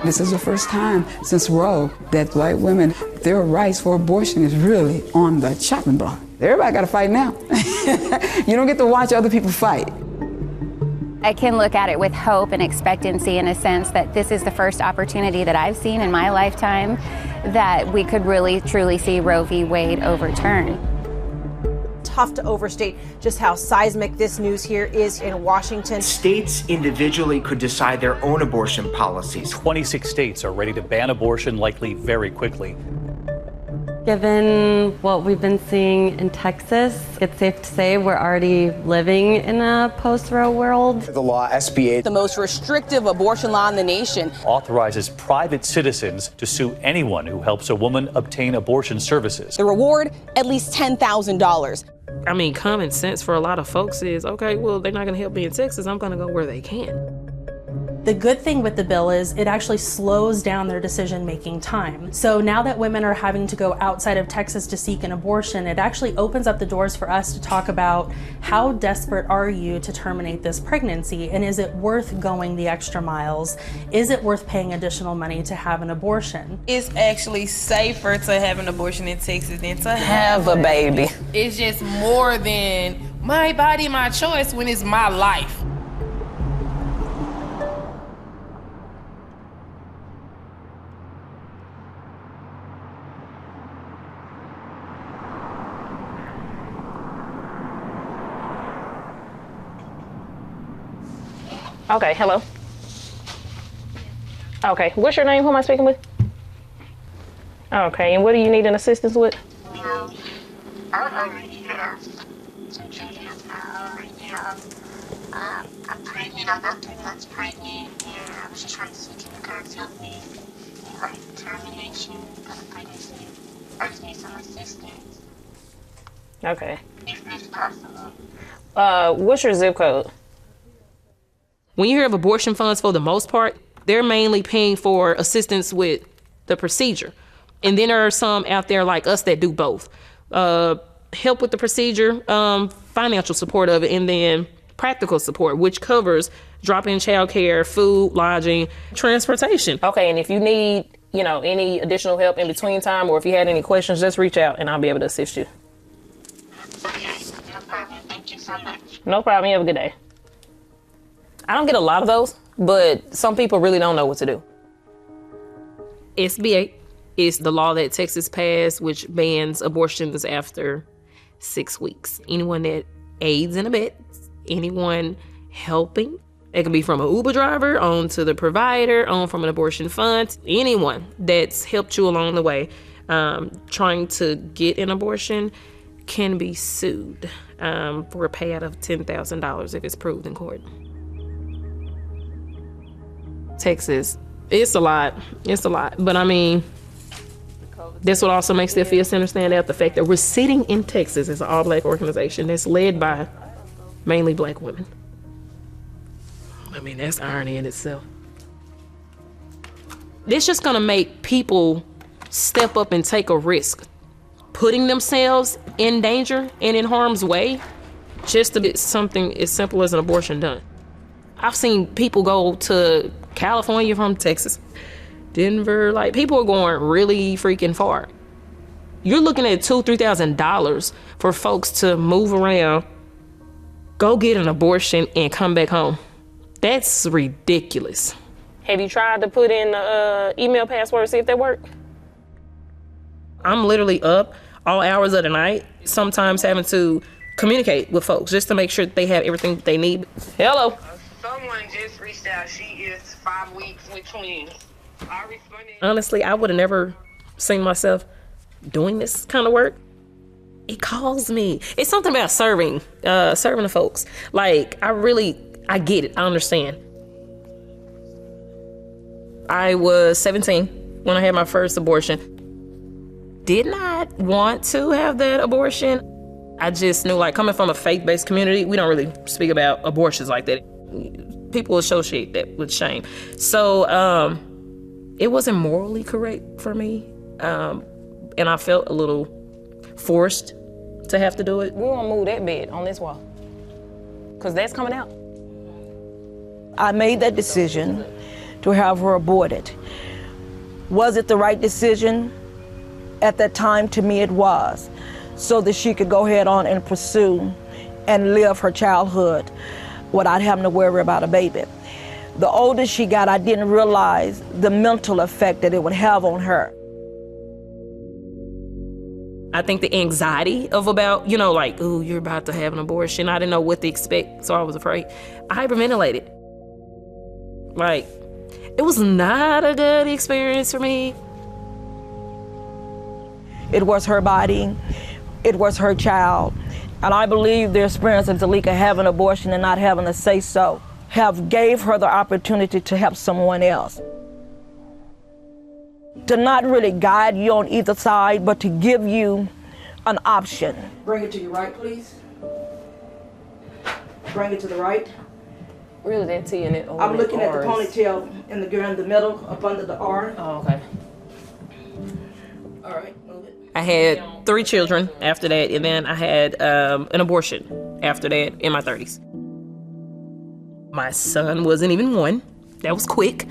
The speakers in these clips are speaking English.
This is the first time since Roe that white women, their rights for abortion is really on the chopping block. Everybody got to fight now. You don't get to watch other people fight. I can look at it with hope and expectancy in a sense that this is the first opportunity that I've seen in my lifetime that we could really, truly see Roe v. Wade overturned. Tough to overstate just how seismic this news here is in Washington. States individually could decide their own abortion policies. 26 states are ready to ban abortion, likely very quickly. Given what we've been seeing in Texas, it's safe to say we're already living in a post-Roe world. The law, SB 8, the most restrictive abortion law in the nation, authorizes private citizens to sue anyone who helps a woman obtain abortion services. The reward, at least $10,000. I mean, common sense for a lot of folks is, okay, well, they're not going to help me in Texas. I'm going to go where they can. The good thing with the bill is it actually slows down their decision-making time. So now that women are having to go outside of Texas to seek an abortion, it actually opens up the doors for us to talk about how desperate are you to terminate this pregnancy, and is it worth going the extra miles? Is it worth paying additional money to have an abortion? It's actually safer to have an abortion in Texas than to have a baby. It's just more than my body, my choice when it's my life. Okay, hello. Okay, what's your name? Who am I speaking with? Okay, and what do you need an assistance with? I already have some children. I already have, I'm pregnant, I'm about 3 months pregnant, and I was just trying to see if you guys help me in like termination of the pregnancy. I just need some assistance. Okay. If it's possible. What's your zip code? When you hear of abortion funds, for the most part, they're mainly paying for assistance with the procedure. And then there are some out there like us that do both. Help with the procedure, financial support of it, and then practical support, which covers drop-in childcare, food, lodging, transportation. Okay, and if you need, any additional help in between time, or if you had any questions, just reach out and I'll be able to assist you. Okay, no problem. Thank you so much. No problem. You have a good day. I don't get a lot of those, but some people really don't know what to do. SB 8 is the law that Texas passed, which bans abortions after 6 weeks. Anyone that aids and abets, anyone helping, it can be from an Uber driver on to the provider, on from an abortion fund, anyone that's helped you along the way trying to get an abortion can be sued for a payout of $10,000 if it's proved in court. Texas, it's a lot. But I mean, that's what also makes the Field Center stand out, the fact that we're sitting in Texas as an all-black organization that's led by mainly black women. I mean, that's irony in itself. It's just gonna make people step up and take a risk, putting themselves in danger and in harm's way just to get something as simple as an abortion done. I've seen people go to California from Texas, Denver, like people are going really freaking far. You're looking at $2,000-$3,000 for folks to move around, go get an abortion and come back home. That's ridiculous. Have you tried to put in the email password, see if they work? I'm literally up all hours of the night, sometimes having to communicate with folks just to make sure that they have everything that they need. Hello. Someone just reached out. She is 5 weeks with twins. I responded. Honestly, I would have never seen myself doing this kind of work. It calls me. It's something about serving the folks. Like, I get it. I understand. I was 17 when I had my first abortion. Did not want to have that abortion. I just knew, like, coming from a faith-based community, we don't really speak about abortions like that. People associate that with shame. So it wasn't morally correct for me. And I felt a little forced to have to do it. We won't move that bed on this wall, because that's coming out. I made that decision to have her aborted. Was it the right decision? At that time, to me, it was, so that she could go ahead on and pursue and live her childhood without having to worry about a baby. The older she got, I didn't realize the mental effect that it would have on her. I think the anxiety of about, like, ooh, you're about to have an abortion. I didn't know what to expect, so I was afraid. I hyperventilated. Like, it was not a good experience for me. It was her body, it was her child. And I believe the experience of Zalika having an abortion and not having to say so gave her the opportunity to help someone else. To not really guide you on either side, but to give you an option. Bring it to your right, please. Bring it to the right. Really, that T in it. I'm looking at the ponytail and the girl in the middle, up under the R. Oh, okay. All right, move it. I had 3 children after that, and then I had an abortion after that in my 30s. My son wasn't even 1. That was quick.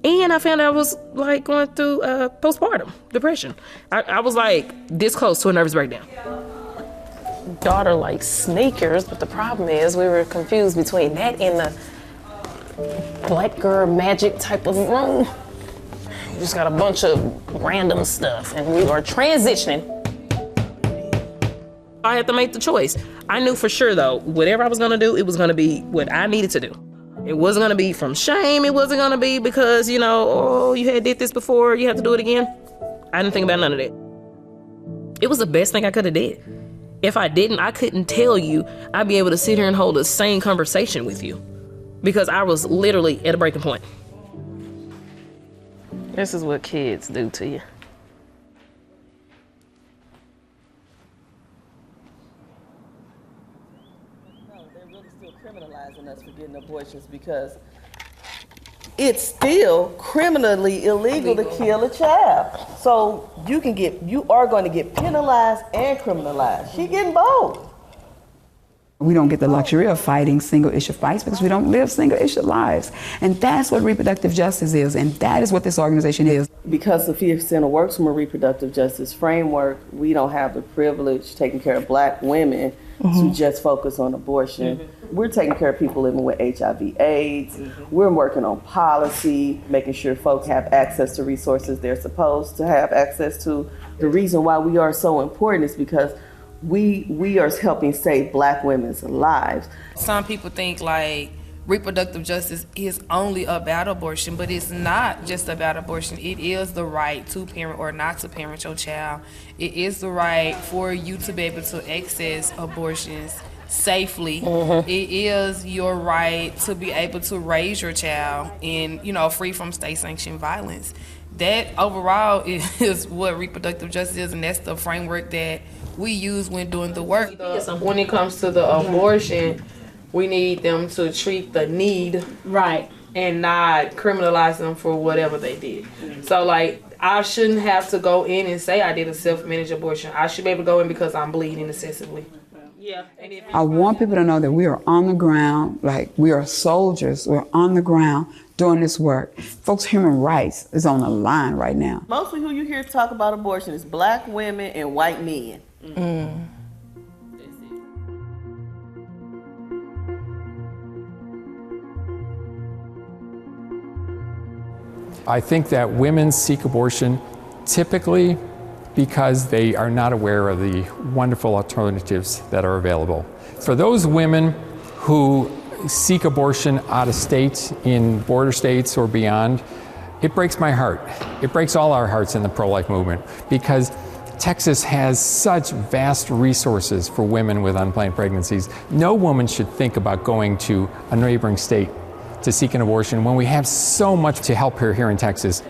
And I found out I was like going through postpartum depression. I was like this close to a nervous breakdown. Daughter likes sneakers, but the problem is we were confused between that and the black girl magic type of room. We just got a bunch of random stuff and we are transitioning. I had to make the choice. I knew for sure though, whatever I was gonna do, it was gonna be what I needed to do. It wasn't gonna be from shame. It wasn't gonna be because, oh, you had did this before, you have to do it again. I didn't think about none of that. It was the best thing I could have did. If I didn't, I couldn't tell you I'd be able to sit here and hold the same conversation with you because I was literally at a breaking point. This is what kids do to you. Criminalizing us for getting abortions because it's still criminally illegal to kill a child. So you are going to get penalized and criminalized. She getting both. We don't get the luxury of fighting single issue fights because we don't live single issue lives. And that's what reproductive justice is, and that is what this organization is. Because Sophia Center works from a reproductive justice framework, we don't have the privilege taking care of black women to just focus on abortion. We're taking care of people living with HIV/AIDS. We're working on policy, making sure folks have access to resources they're supposed to have access to. The reason why we are so important is because we are helping save black women's lives. Some people think like reproductive justice is only about abortion, but it's not just about abortion. It is the right to parent or not to parent your child. It is the right for you to be able to access abortions safely. It is your right to be able to raise your child in, free from state-sanctioned violence. That overall is what reproductive justice is, and that's the framework that we use when doing the work. When it comes to the abortion, we need them to treat the need right and not criminalize them for whatever they did. So like, I shouldn't have to go in and say I did a self-managed abortion. I should be able to go in because I'm bleeding excessively. Yeah. I want people to know that we are on the ground, like we are soldiers. We're on the ground doing this work. Folks' human rights is on the line right now. Mostly who you hear talk about abortion is black women and white men. I think that women seek abortion typically because they are not aware of the wonderful alternatives that are available. For those women who seek abortion out of state, in border states or beyond, it breaks my heart. It breaks all our hearts in the pro-life movement because Texas has such vast resources for women with unplanned pregnancies. No woman should think about going to a neighboring state to seek an abortion when we have so much to help her here in Texas.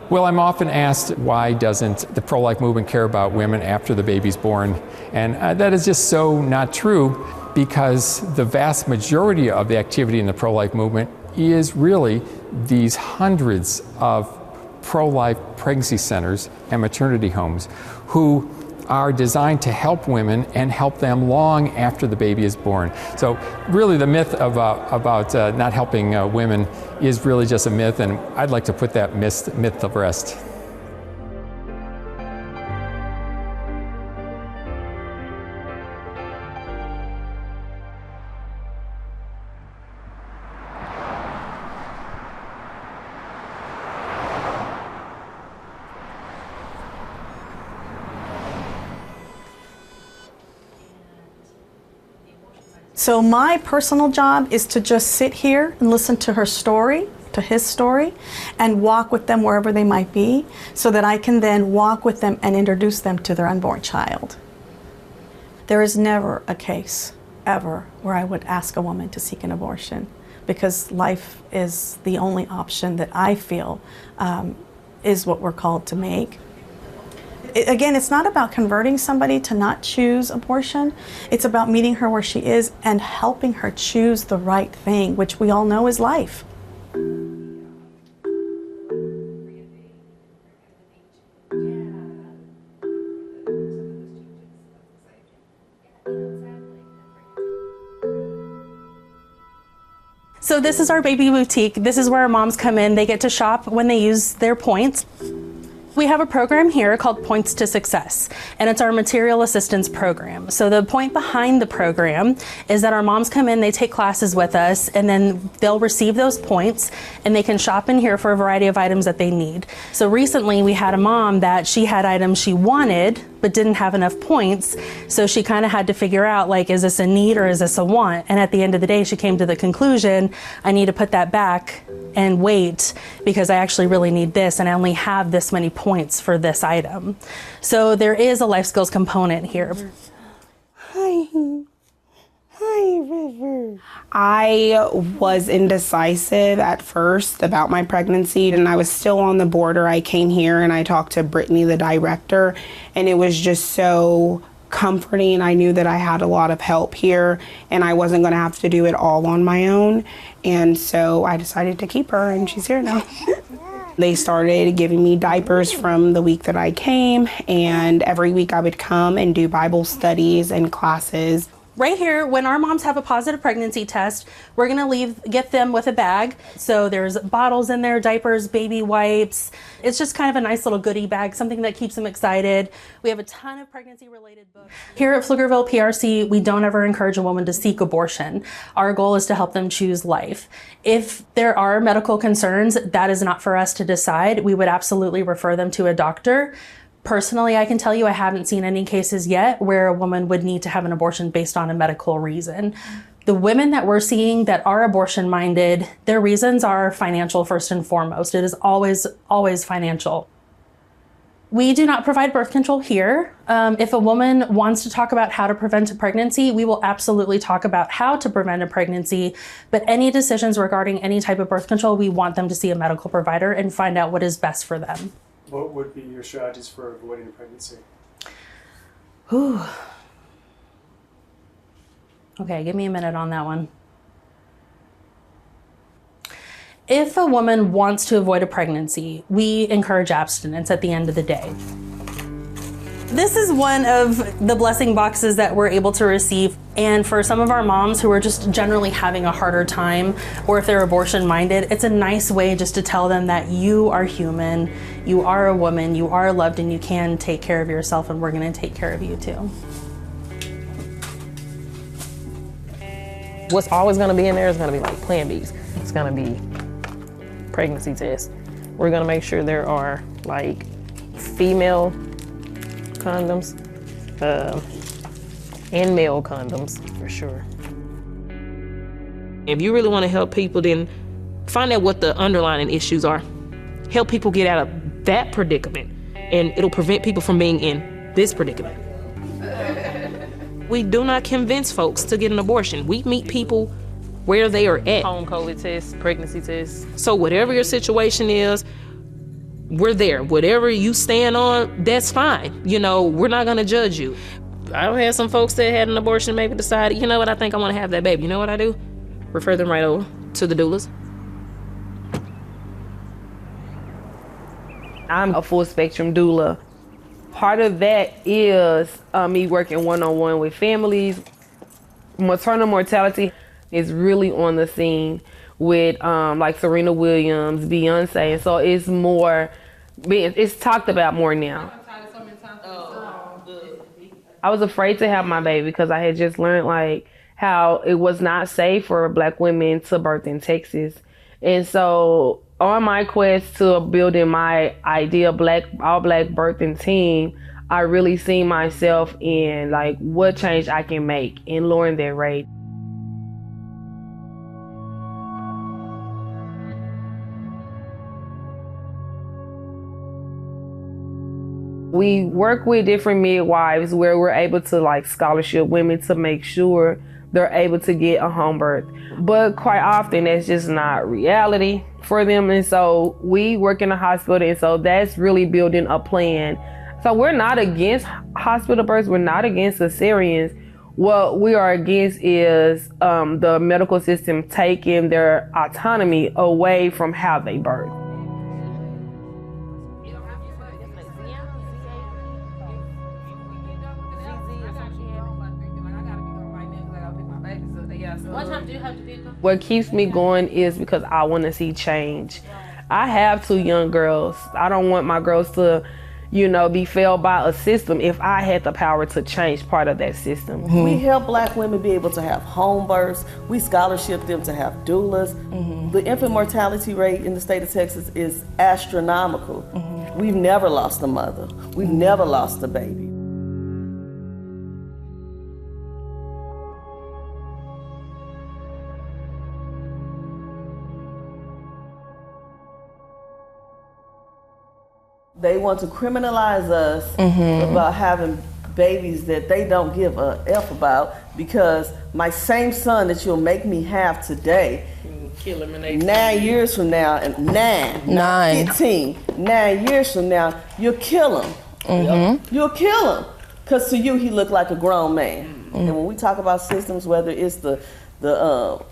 Well, I'm often asked, why doesn't the pro-life movement care about women after the baby's born? And that is just so not true, because the vast majority of the activity in the pro-life movement is really these hundreds of pro-life pregnancy centers and maternity homes who are designed to help women and help them long after the baby is born. So really the myth about not helping women is really just a myth, and I'd like to put that myth to rest. So my personal job is to just sit here and listen to her story, to his story, and walk with them wherever they might be, so that I can then walk with them and introduce them to their unborn child. There is never a case, ever, where I would ask a woman to seek an abortion, because life is the only option that I feel is what we're called to make. Again, it's not about converting somebody to not choose abortion. It's about meeting her where she is and helping her choose the right thing, which we all know is life. So this is our baby boutique. This is where our moms come in. They get to shop when they use their points. We have a program here called Points to Success, and it's our material assistance program. So the point behind the program is that our moms come in, they take classes with us, and then they'll receive those points, and they can shop in here for a variety of items that they need. So recently we had a mom that she had items she wanted, but didn't have enough points. So she kind of had to figure out, like, is this a need or is this a want? And at the end of the day, she came to the conclusion, I need to put that back and wait, because I actually really need this, and I only have this many points for this item. So there is a life skills component here. Hi, River. I was indecisive at first about my pregnancy, and I was still on the border. I came here and I talked to Brittany, the director, and it was just so comforting. I knew that I had a lot of help here, and I wasn't going to have to do it all on my own. And so I decided to keep her, and she's here now. They started giving me diapers from the week that I came, and every week I would come and do Bible studies and classes. Right here, when our moms have a positive pregnancy test, we're gonna get them with a bag. So there's bottles in there, diapers, baby wipes. It's just kind of a nice little goodie bag, something that keeps them excited. We have a ton of pregnancy-related books. Here at Pflugerville PRC, we don't ever encourage a woman to seek abortion. Our goal is to help them choose life. If there are medical concerns, that is not for us to decide. We would absolutely refer them to a doctor. Personally, I can tell you I haven't seen any cases yet where a woman would need to have an abortion based on a medical reason. The women that we're seeing that are abortion-minded, their reasons are financial first and foremost. It is always financial. We do not provide birth control here. If a woman wants to talk about how to prevent a pregnancy, we will absolutely talk about how to prevent a pregnancy. But any decisions regarding any type of birth control, we want them to see a medical provider and find out what is best for them. What would be your strategies for avoiding a pregnancy? Ooh. Okay, give me a minute on that one. If a woman wants to avoid a pregnancy, we encourage abstinence at the end of the day. This is one of the blessing boxes that we're able to receive. And for some of our moms who are just generally having a harder time, or if they're abortion minded, it's a nice way just to tell them that you are human, you are a woman, you are loved, and you can take care of yourself, and we're gonna take care of you too. What's always gonna be in there is gonna be like Plan Bs. It's gonna be pregnancy tests. We're gonna make sure there are like female condoms and male condoms for sure. If you really want to help people, then find out what the underlying issues are. Help people get out of that predicament, and it'll prevent people from being in this predicament. We do not convince folks to get an abortion. We meet people where they are at. Home COVID tests, pregnancy tests. So whatever your situation is, we're there. Whatever you stand on, that's fine. You know, we're not gonna judge you. I've had some folks that had an abortion maybe decided, you know what, I think I wanna have that baby. You know what I do? Refer them right over to the doulas. I'm a full spectrum doula. Part of that is me working one-on-one with families. Maternal mortality is really on the scene with like Serena Williams, Beyonce, and so it's talked about more now. I was afraid to have my baby because I had just learned like how it was not safe for Black women to birth in Texas. And so on my quest to building my ideal all black birthing team, I really see myself in like what change I can make in lowering that rate. We work with different midwives where we're able to like scholarship women to make sure they're able to get a home birth. But quite often that's just not reality for them. And so we work in a hospital, and so that's really building a plan. So we're not against hospital births, we're not against cesareans. What we are against is the medical system taking their autonomy away from how they birth. What keeps me going is because I want to see change. I have 2 young girls. I don't want my girls to, be failed by a system if I had the power to change part of that system. Mm-hmm. We help Black women be able to have home births. We scholarship them to have doulas. Mm-hmm. The infant mortality rate in the state of Texas is astronomical. Mm-hmm. We've never lost a mother. We've never lost a baby. They want to criminalize us about having babies that they don't give a F about, because my same son that you'll make me have today, kill him in 18 9 years from now, and 15, 9 years from now, you'll kill him. Mm-hmm. You'll kill him. Because to you, he looked like a grown man. Mm-hmm. And when we talk about systems, whether it's the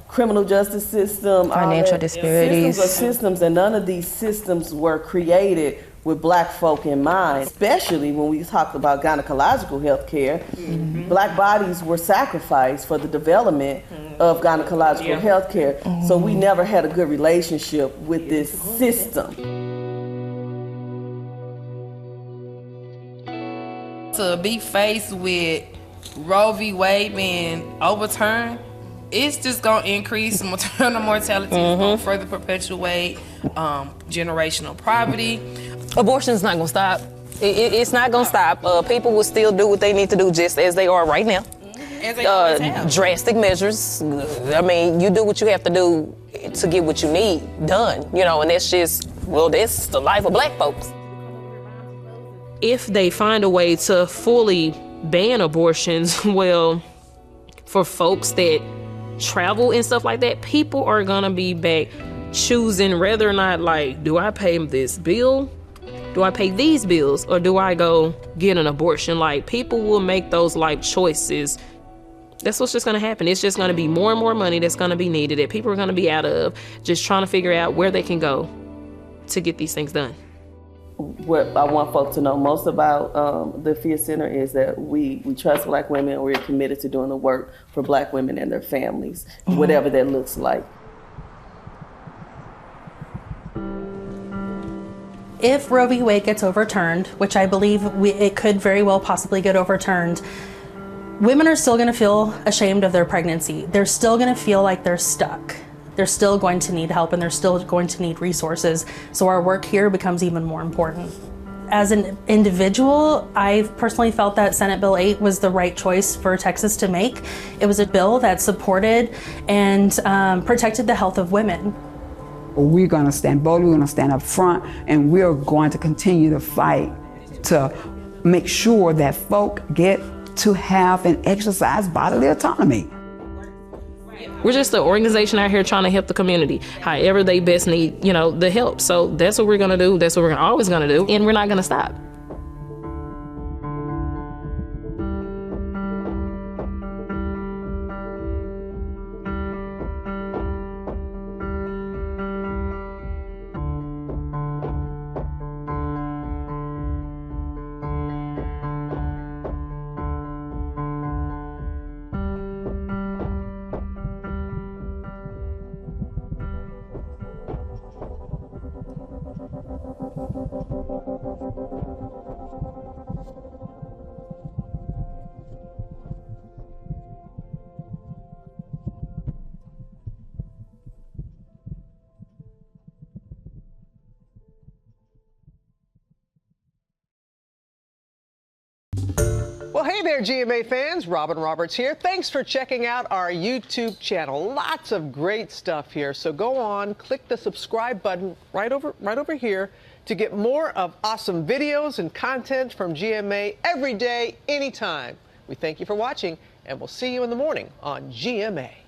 criminal justice system, financial disparities, systems, and none of these systems were created with Black folk in mind, especially when we talk about gynecological health care. Mm-hmm. Black bodies were sacrificed for the development of gynecological health care. Mm-hmm. So we never had a good relationship with this system. To be faced with Roe v. Wade being overturned, it's just gonna increase maternal mortality, it's gonna further perpetuate generational poverty. Abortion's not gonna stop. It's not gonna stop. People will still do what they need to do just as they are right now. As they always have. Drastic measures. I mean, you do what you have to do to get what you need done, and that's just, that's the life of Black folks. If they find a way to fully ban abortions, for folks that travel and stuff like that, people are gonna be back choosing whether or not, like, do I pay this bill? Do I pay these bills, or do I go get an abortion? Like, people will make those life choices. That's what's just gonna happen. It's just gonna be more and more money that's gonna be needed that people are gonna be out of, just trying to figure out where they can go to get these things done. What I want folks to know most about the FIA Center is that we trust Black women, and we're committed to doing the work for Black women and their families, whatever that looks like. If Roe v. Wade gets overturned, which I believe it could very well possibly get overturned, women are still going to feel ashamed of their pregnancy. They're still going to feel like they're stuck. They're still going to need help, and they're still going to need resources. So our work here becomes even more important. As an individual, I've personally felt that Senate Bill 8 was the right choice for Texas to make. It was a bill that supported and protected the health of women. We're going to stand boldly, we're going to stand up front, and we're going to continue to fight to make sure that folk get to have and exercise bodily autonomy. We're just an organization out here trying to help the community however they best need, the help. So that's what we're going to do. That's what we're always going to do. And we're not going to stop. Well, hey there, GMA fans. Robin Roberts here. Thanks for checking out our YouTube channel. Lots of great stuff here. So go on, click the subscribe button right over here to get more of awesome videos and content from GMA every day, anytime. We thank you for watching, and we'll see you in the morning on GMA.